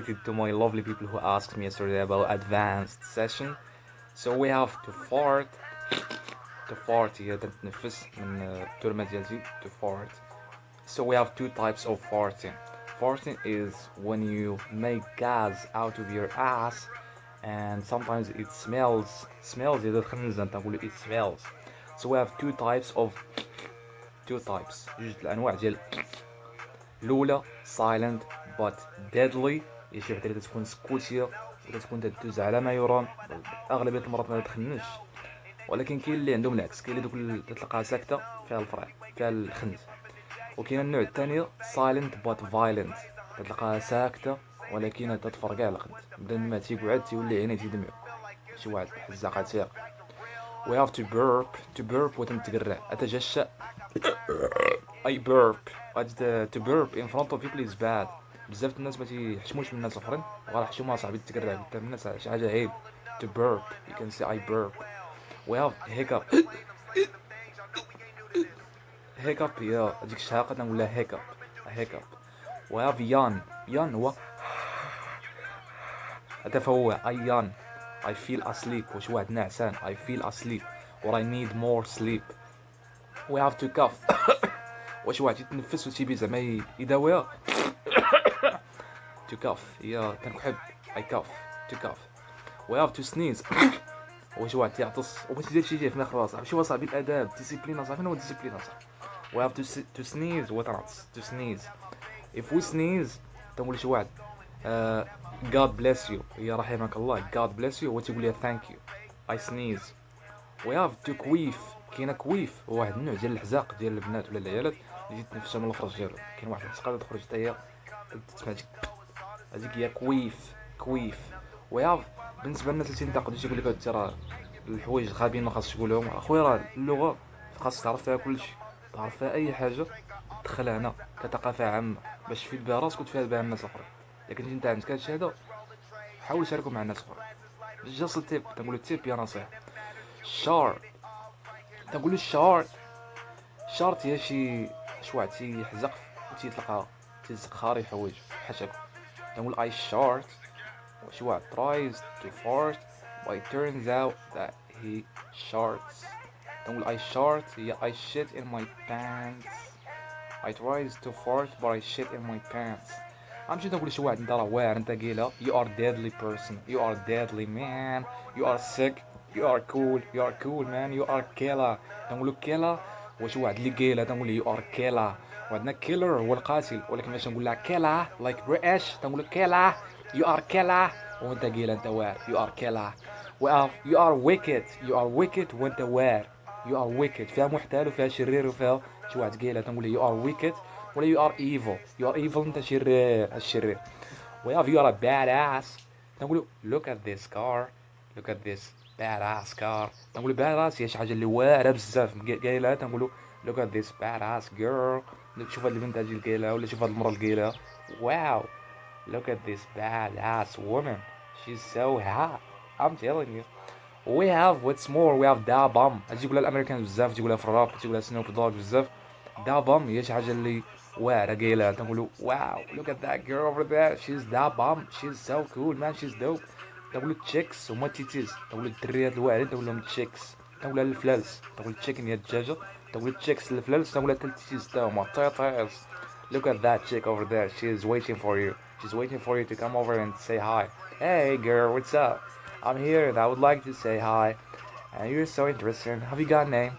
related to my lovely people who asked me yesterday about advanced session. So we have to fart هي تتنفس من الترمة ديالتي to fart. So we have two types of farting. Farting is when you make gas out of your ass and sometimes it smells إذا تخنزة نقول it smells. So we have two types جوج الأنواع ديال الأولى silent but deadly هي شي وحدة اللي تكون سكوتية وتكون تدوز على ما يرام أغلبية المرات ما تخنش ولكن كاين اللي عندهم العكس كاين اللي دوك اللي تلقاها ساكتة فيها الفرع فيها الخنز وكاين النوع الثاني silent but violent تلقاها ساكتة ولكن تتفرقع على الخنز بدا ما تيقعد تيولي عينيه تيدمعو شي واحد حزاق عتيق. We have to burp وتنتقرع أتجشأ I burp to burp in front of people is bad. بزاف الناس ما تيحشموش من الناس الاخرين وغير حشومه صاحبي تتقرع قدام الناس شي حاجه عيب. To burp you can say I burp. We have hiccup هي هذيك الشهاقه نقولها hiccup. We have yawn هو هذا فهو I yawn I feel asleep واش واحد نعسان I feel asleep or I need more sleep. We have to cough واش واحد يتنفس وتيبي زعما يداويها to cough هي تنكحب I cough to cough. We have to sneeze واش واحد يعطس وبغيتي دير شي في الاخر صاحبي شي هو صاحبي الاداب ديسيبلين صاحبي هو ديسيبلين صاحبي. We have to sneeze وتنعطس to sneeze. If we sneeze تنقول شي واحد God bless you هي رحمك الله God bless you هو تيقول لي thank you I sneeze. We have to queef كاينه كويف هو واحد النوع ديال الحزاق ديال البنات ولا العيالات اللي تتنفسها من الفرج ديالو كاين واحد الحزقه تخرج حتى هي تسمع هذيك هي كويف. ويا بالنسبه للناس اللي تنتقدوا تيقول لك هادشي راه الحوايج الخابين ما خاصش تقولهم اخويا راه اللغه خاص تعرف فيها كلشي تعرف فيها اي حاجه تدخلها هنا كثقافه عامه باش تفيد بها راسك وتفيد بها الناس الاخرين. لكن انت عندك هادشي هذا حاول تشاركه مع الناس الاخرين. جاست تيب تنقولوا تيب يا نصيحه. شار تنقولوا شارت هي شي واحد تيحزق وتيطلق تيزق خاري حوايج بحال هكا تنقول I shart شي واحد tries to fart but it turns out that he sharts. تنقول I shart هي I shit in my pants I tries to fart but I shit in my pants. غنمشي تنقول شي واحد انت راه واعر انت قيله you are deadly person you are deadly man you are sick you are cool man you are killer. تنقولو killer واش واحد اللي قيله تنقول you are killer وعندنا killer هو القاتل ولكن ماشي نقول لها killer like British تنقولو killer you are killer وانت قيله انت واعر you are killer. well you are wicked وانت واعر you are wicked فيها محتال وفيها شرير وفيها شي واحد قيله تنقول you are wicked ولا you are evil انت شرير الشرير. we have you are a badass تنقولوا look at this badass car تنقولوا badass هي شي حاجه اللي واعره بزاف قايلها تنقولوا look at this badass girl شوف هاد البنت هادي قايلها ولا شوف هاد المرا اللي قايلها wow look at this badass woman she's so hot I'm telling you. we have what's more we have da bum هادي يقولها الامريكان بزاف تيقولها في الراب تيقولها سنوب دوغ بزاف da bum هي شي حاجه اللي واعره قايلها تنقولوا wow look at that girl over there she's da bum she's so cool man she's dope. تنقولوا تشيكس هما تيتيز تنقولوا الدريات الواعرين تنقول لهم تشيكس تنقولها الفلالس تنقول تشيكن هي الدجاجه تنقول تشيكس الفلالس تنقولها تيتيز تا هما تيتيز. look at that chick over there she's waiting for you to come over and say hi. hey girl what's up I'm here and I would like to say hi and you're so interesting have you got a name.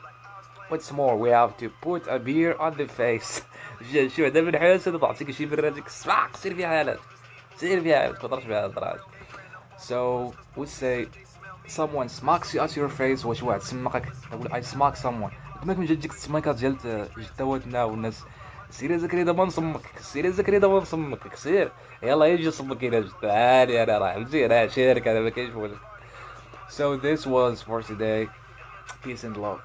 what's more we have to put a beer on the face شو هذا من حالات انا بعطيك شي برادك صفاق سير فيها حالات ما تقدرش بها الدرات. so we say someone smacks you at your face واش واحد سمقك تقول I smack someone تماك من جدك السماكات ديال جداواتنا والناس سير زكريا دابا نصمك سير يلا يجي صمك الى جد هاني انا راه فهمتي انا شارك انا ما كاينش ولا. so this was for today. peace and love.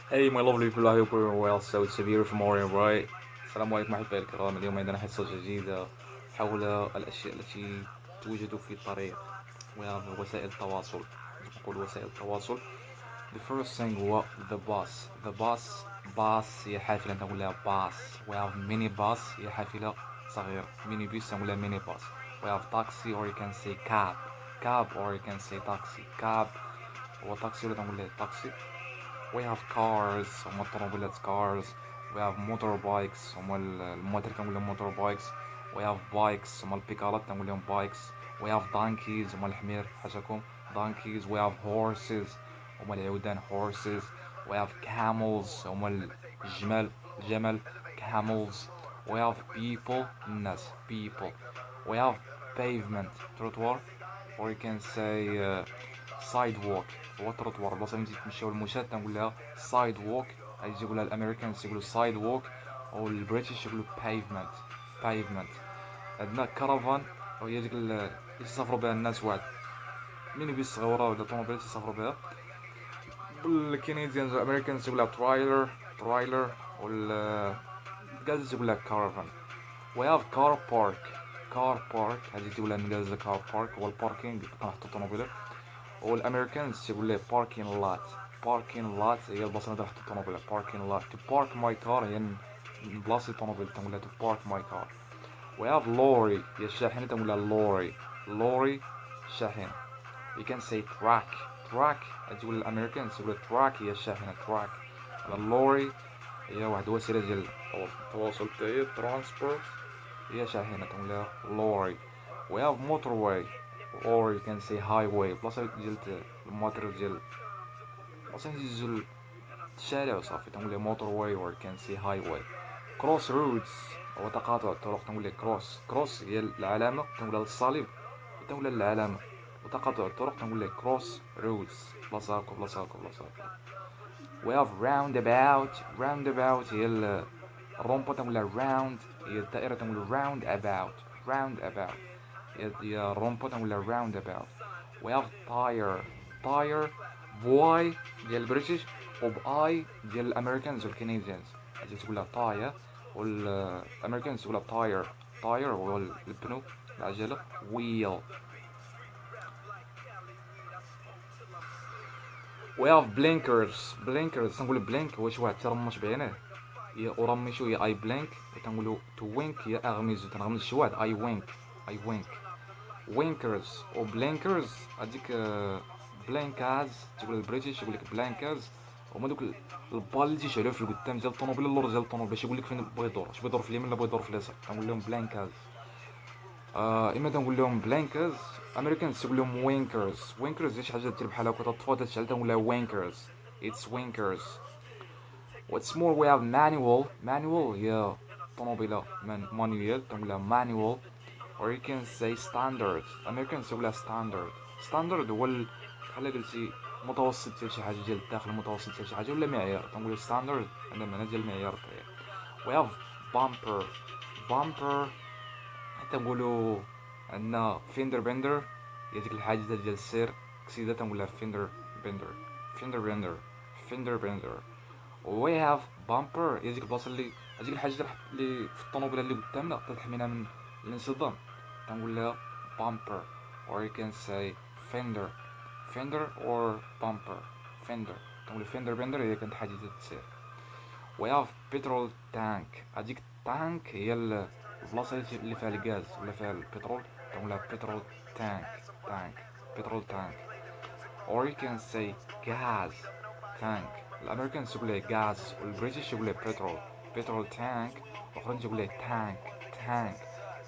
Hey my lovely people I hope you're well. So it's a beautiful morning right. السلام عليكم أحبائي الكرام. اليوم عندنا حصة جديدة حول الأشياء التي توجد في الطريق ووسائل التواصل. نقول وسائل التواصل. The first thing هو the bus هي حافلة نقول لها bus. we have mini bus هي حافلة صغيرة. mini bus نقول لها mini bus. We have taxi or you can say cab. Cab or you can say taxi. Cab هو taxi ولا تنقول له taxi. We have cars هما الطوموبيلات cars. We have motorbikes هما المواتر تنقول لهم motorbikes. We have bikes هما البيكالات تنقول لهم bikes. We have donkeys هما الحمير حاشاكم donkeys. We have horses هما العودان horses. We have camels هما الجمل camels. We have people الناس people. We have pavement trottoir or you can say sidewalk. هو التروتوار بلاصة اللي تمشيو المشاة تنقول لها sidewalk. هاي يقولها الامريكانز يقولوا sidewalk او البريتش يقولوا pavement. عندنا كرفان وهي ديك اللي يسافروا بها الناس واحد مينيبيس صغيرة ولا طوموبيلات يسافروا بها. والكنديانز والامريكانز يقولها ترايلر والجاز يقولها كارفان. We have car park هذه تقولها الانجليز car park هو الباركينغ كنحطو الطوموبيلات. والامريكانز تقول ليه parking lot هي البلاصه اللي نحطو الطوموبيلات parking lot. to park my car هي بلاصه الطوموبيل تنقول لها to park my car. we have lorry هي الشاحنه تنقول لها lorry شاحنه. you can say truck تقول الامريكانز تقول truck هي الشاحنه truck. اللوري هي واحد وسيله ديال التواصل تاعي transport هي شاحنه تنقول لها lorry. we have motorway or you can say highway بلاصه ديال المواتر ديال بلاصه ديال الشارع وصافي تنقول لها motorway or you can say highway. crossroads هو تقاطع الطرق تنقول لها cross هي العلامه تنقول لها الصليب تنقول لها العلامه. وتقاطع الطرق تنقول لها crossroads بلاصه هكا. we have roundabout هي الرومبا تنقول لها round هي الدائره تنقول roundabout هي الرومبا تنقول لها roundabout. we have tire بواي ديال البريتش وباي ديال الامريكانز والكنديانز هذه تقولها tire والامريكانز تقولها tire هو البنو العجله wheel. we have blinkers تنقول بلينك هو شي واحد ترمش بعينيه هي ارمشو هي اي بلينك. تنقولوا تو وينك هي اغمز تنغمز شي واحد اي وينك. وينكرز وبلينكرز هذيك بلانكاز تقول البريتيش يقول لك بلانكاز هما دوك البال اللي تيشعلوا في القدام ديال الطوموبيل اللور ديال الطوموبيل باش يقول لك فين بغا يدور واش بغا يدور في اليمين ولا بغا يدور في اليسار تنقول لهم بلانكاز. اما تنقول لهم بلانكاز امريكانز تقول لهم وينكرز شي حاجه دير بحال هكا تطفى تشعل تنقول لها وينكرز اتس وينكرز. what's more we have manual هي طوموبيله مانيوال تنقول لها manual or you can say standard. Americans تقولها standard هو بحال قلتي متوسط ديال شي حاجه ديال الداخل متوسط ديال شي حاجه ولا معيار تنقولوا standard عندنا معنى ديال المعيار تاعي. we have bumper تنقولوا عندنا fender bender هي ديك الحاجه ديال السير كسيده تنقولها fender bender. we have bumper هي ديك البلاصه اللي هذيك الحاجه اللي في الطوموبيله اللي قدامنا تحمينا من الانصدام تنقول لها bumper or you can say fender or bumper تنقول fender bender هي كانت حاجه السير. we have petrol tank هذيك التانك هي البلاصه اللي فيها الغاز ولا فيها البترول تنقول لها petrol tank or you can say gas tank. الامريكانز يقول لها غاز والبريتش يقول لها petrol tank والاخرين يقول لها tank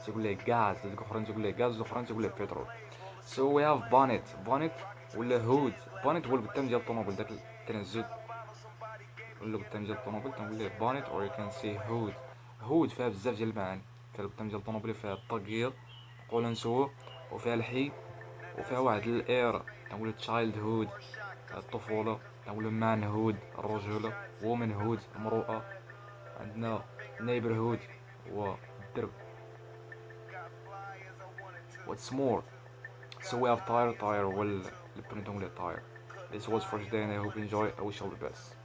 تقول لها غاز هذوك الاخرين تقول لها غاز والاخرين تقول لها بترول. so we have bonnet ولا هود bonnet هو القدام ديال الطوموبيل داك التنزل ولا القدام ديال الطوموبيل تنقول ليه bonnet or you can say هود فيها بزاف ديال المعاني فيها القدام ديال الطوموبيل فيها الطاقيه نقولوا نسوو وفيها الحي وفيها واحد الاير تنقولوا تشايلد هود الطفوله تنقولوا مان هود الرجوله وومن هود المروءه. عندنا نيبر هود هو الدرب. what's more so we have tire well البنو تنقول tire. this was for today and I hope you enjoy. I wish you all the best.